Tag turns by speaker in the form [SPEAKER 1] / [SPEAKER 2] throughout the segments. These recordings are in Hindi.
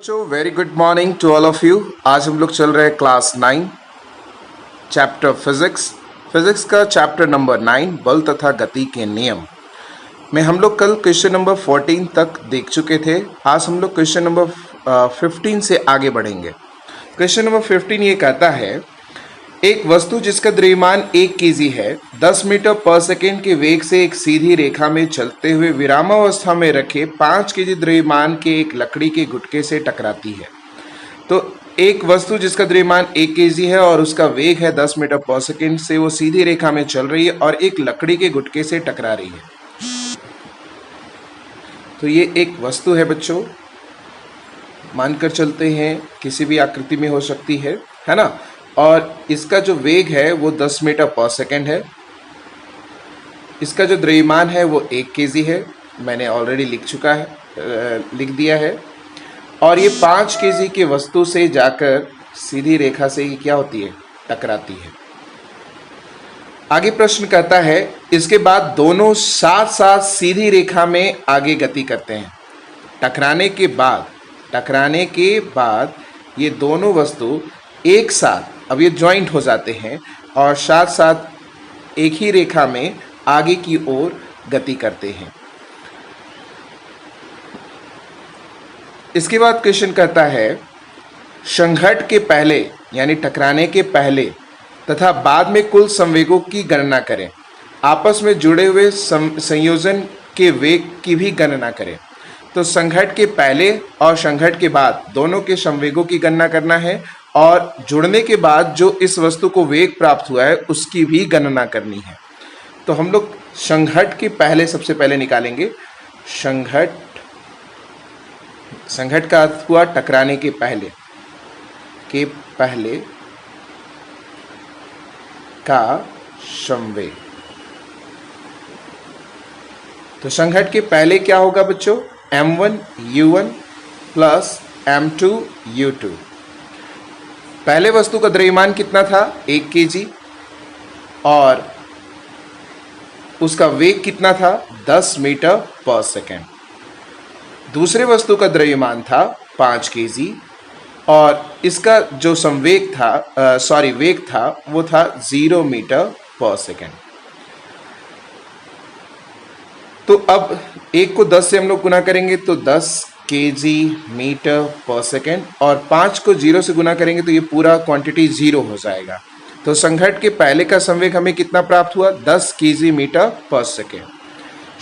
[SPEAKER 1] बच्चों, very good morning to all of you. आज हम लोग चल रहे हैं क्लास 9 चैप्टर फिजिक्स का चैप्टर नंबर 9 बल तथा गति के नियम में हम लोग कल क्वेश्चन नंबर 14 तक देख चुके थे। आज हम लोग क्वेश्चन नंबर 15 से आगे बढ़ेंगे। क्वेश्चन नंबर 15 ये कहता है, एक वस्तु जिसका द्रव्यमान 1 kg है 10 मीटर पर सेकेंड के वेग से एक सीधी रेखा में चलते हुए विरामावस्था में रखे 5 kg द्रव्यमान के एक लकड़ी के गुटके से टकराती है। तो एक वस्तु जिसका द्रव्यमान 1 kg है और उसका वेग है 10 मीटर पर सेकेंड से वो सीधी रेखा में चल रही है और एक लकड़ी के गुटके से टकरा रही है। तो ये एक वस्तु है बच्चों, मानकर चलते हैं किसी भी आकृति में हो सकती है ना। और इसका जो वेग है वो 10 मीटर पर सेकेंड है। इसका जो द्रव्यमान है वो 1 kg है, मैंने ऑलरेडी लिख दिया है। और ये 5 kg की वस्तु से जाकर सीधी रेखा से ही क्या होती है, टकराती है। आगे प्रश्न कहता है, इसके बाद दोनों साथ साथ सीधी रेखा में आगे गति करते हैं। टकराने के बाद ये दोनों वस्तु एक साथ अब ये ज्वाइंट हो जाते हैं और साथ साथ एक ही रेखा में आगे की ओर गति करते हैं। इसके बाद क्वेश्चन कहता है, संघट्ट के पहले यानी टकराने के पहले तथा बाद में कुल संवेगों की गणना करें। आपस में जुड़े हुए संयोजन के वेग की भी गणना करें। तो संघट्ट के पहले और संघट्ट के बाद दोनों के संवेगों की गणना करना है और जुड़ने के बाद जो इस वस्तु को वेग प्राप्त हुआ है उसकी भी गणना करनी है। तो हम लोग संघट्ट के पहले सबसे पहले निकालेंगे। संघट्ट का अर्थ हुआ टकराने के पहले का संवेग। तो संघट्ट के पहले क्या होगा बच्चों, m1 u1 plus m2 u2। पहले वस्तु का द्रव्यमान कितना था, 1 kg, और उसका वेग कितना था, 10 मीटर पर सेकेंड। दूसरे वस्तु का द्रव्यमान था 5 kg और इसका जो संवेग था वेग था वो था 0 मीटर पर सेकेंड। तो अब 1 को 10 से हम लोग गुना करेंगे तो 10 kg मीटर पर सेकेंड और 5 को 0 से गुना करेंगे तो ये पूरा क्वांटिटी 0 हो जाएगा। तो संघट्ट के पहले का संवेग हमें कितना प्राप्त हुआ, 10 kg मीटर पर सेकेंड।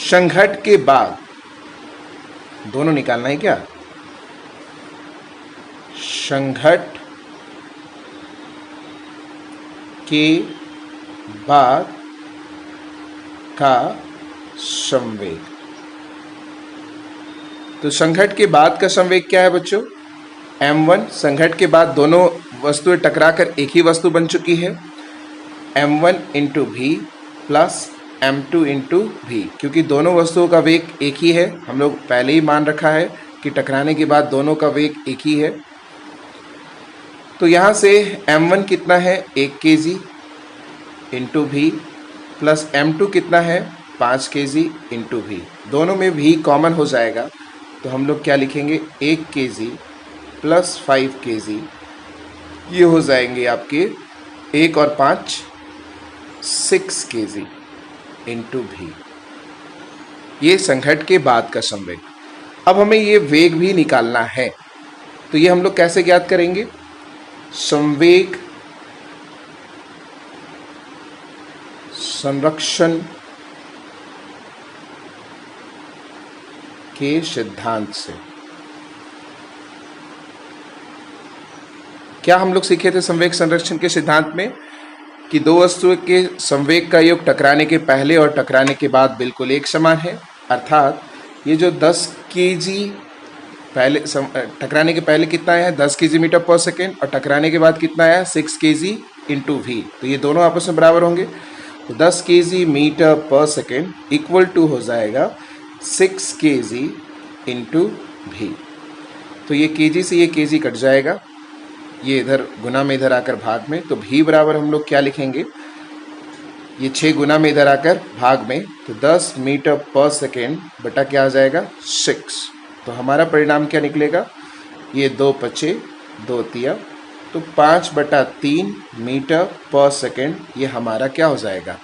[SPEAKER 1] संघट्ट के बाद दोनों निकालना है क्या, संघट्ट के बाद का संवेग। तो संघट्ट के बाद का संवेग क्या है बच्चों, m1। संघट्ट के बाद दोनों वस्तुएं टकराकर एक ही वस्तु बन चुकी है, m1 इंटू भी प्लस m2 इंटू भी। क्योंकि दोनों वस्तुओं का वेग एक ही है, हम लोग पहले ही मान रखा है कि टकराने के बाद दोनों का वेग एक ही है। तो यहाँ से m1 कितना है, 1 kg इंटू भी प्लस m2 कितना है, 5 kg इंटू भी। दोनों में भी कॉमन हो जाएगा तो हम लोग क्या लिखेंगे, 1 kg प्लस 5 kg, ये हो जाएंगे आपके 1 और 5 6 kg इंटू भी। ये संघट्ट के बाद का संवेग। अब हमें ये वेग भी निकालना है, तो ये हम लोग कैसे ज्ञात करेंगे, संवेग संरक्षण के सिद्धांत से। क्या हम लोग सीखे थे संवेग संरक्षण के सिद्धांत में कि दो वस्तुओं के संवेग का योग टकराने के पहले और टकराने के बाद बिल्कुल एक समान है। अर्थात ये जो 10 kg पहले टकराने के पहले कितना है, 10 kg मीटर पर सेकेंड, और टकराने के बाद कितना है, 6 kg इंटू भी। तो ये दोनों आपस में बराबर होंगे। तो 10 kg मीटर पर सेकेंड इक्वल टू हो जाएगा 6 kg इंटू भी। तो ये kg से ये kg कट जाएगा, ये इधर गुना में इधर आकर भाग में, तो भी बराबर हम लोग क्या लिखेंगे, ये 6 गुना में इधर आकर भाग में, तो 10 मीटर पर सेकेंड बटा क्या आ जाएगा, 6। तो हमारा परिणाम क्या निकलेगा, ये 2 पचे 2 तिया, तो 5/3 मीटर पर सेकेंड ये हमारा क्या हो जाएगा,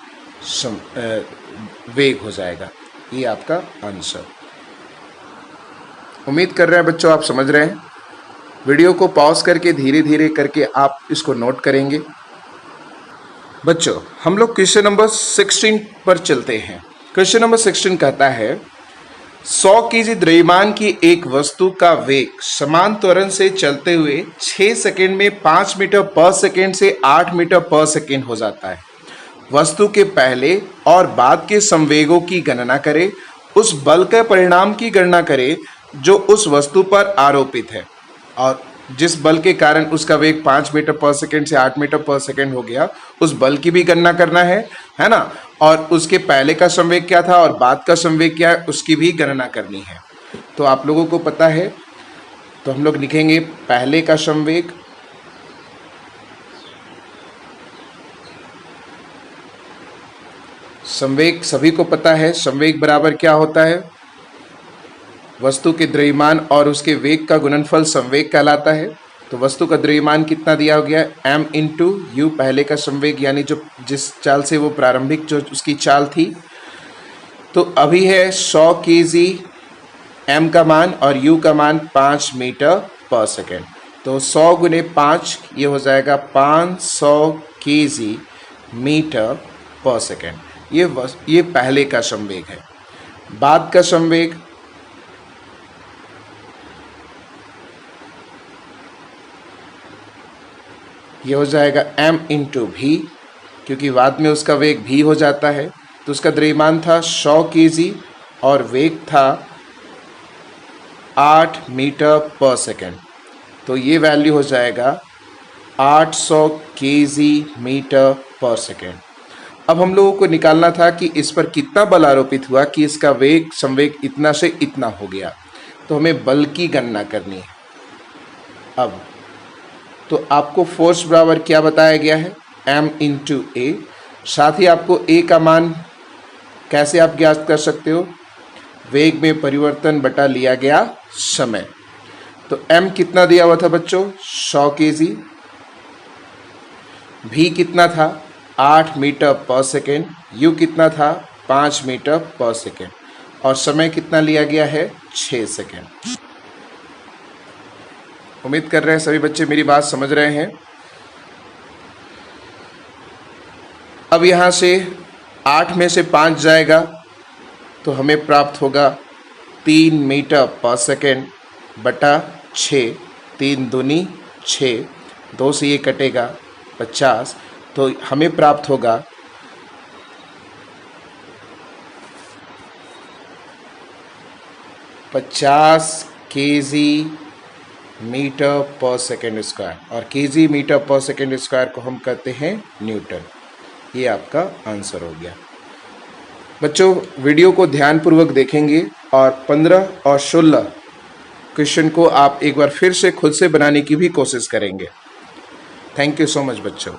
[SPEAKER 1] वेग हो जाएगा। ये आपका आंसर। उम्मीद कर रहे हैं बच्चों आप समझ रहे हैं। वीडियो को पॉज करके धीरे धीरे करके आप इसको नोट करेंगे। बच्चों हम लोग क्वेश्चन नंबर 16 पर चलते हैं। क्वेश्चन नंबर 16 कहता है 100 केजी द्रव्यमान की एक वस्तु का वेग समान त्वरण से चलते हुए 6 सेकंड में 5 मीटर पर सेकंड से 8 मीटर पर सेकंड हो जाता है। वस्तु के पहले और बाद के संवेगों की गणना करें, उस बल के परिणाम की गणना करें जो उस वस्तु पर आरोपित है, और जिस बल के कारण उसका वेग 5 मीटर पर सेकंड से 8 मीटर पर सेकंड हो गया, उस बल की भी गणना करना है ना, और उसके पहले का संवेग क्या था और बाद का संवेग क्या है उसकी भी गणना करनी है। तो आप लोगों को पता है, तो हम लोग लिखेंगे पहले का संवेग सभी को पता है, संवेग बराबर क्या होता है, वस्तु के द्रव्यमान और उसके वेग का गुणनफल संवेग कहलाता है। तो वस्तु का द्रव्यमान कितना दिया हो गया, m इंटू यू, पहले का संवेग यानी जो जिस चाल से वो प्रारंभिक जो उसकी चाल थी। तो अभी है 100 केजी m का मान और u का मान 5 मीटर पर सेकेंड। तो 100 गुने 5 ये हो जाएगा 500 केजी मीटर पर सेकेंड। ये पहले का संवेग है। बाद का संवेग ये हो जाएगा m इंटू भी, क्योंकि बाद में उसका वेग भी हो जाता है। तो उसका द्रव्यमान था 100 केजी और वेग था 8 मीटर पर सेकेंड। तो ये वैल्यू हो जाएगा 800 केजी मीटर पर सेकेंड। अब हम लोगों को निकालना था कि इस पर कितना बल आरोपित हुआ कि इसका वेग संवेग इतना से इतना हो गया। तो हमें बल की गणना करनी है। अब तो आपको फोर्स बराबर क्या बताया गया है, m इंटू ए। साथ ही आपको a का मान कैसे आप ज्ञात कर सकते हो, वेग में परिवर्तन बटा लिया गया समय। तो m कितना दिया हुआ था बच्चों, 100 केजी, भी कितना था 8 मीटर पर सेकेंड, u कितना था 5 मीटर पर सेकेंड, और समय कितना लिया गया है 6 सेकेंड। उम्मीद कर रहे हैं सभी बच्चे मेरी बात समझ रहे हैं। अब यहाँ से 8 में से 5 जाएगा तो हमें प्राप्त होगा 3 मीटर पर सेकेंड बटा 6, 3 दूनी 6, 2 से ये कटेगा 50, तो हमें प्राप्त होगा 50 केजी मीटर पर सेकेंड स्क्वायर, और केजी मीटर पर सेकेंड स्क्वायर को हम कहते हैं न्यूटन। ये आपका आंसर हो गया। बच्चों वीडियो को ध्यानपूर्वक देखेंगे और 15 और 16 क्वेश्चन को आप एक बार फिर से खुद से बनाने की भी कोशिश करेंगे। थैंक यू सो मच बच्चों।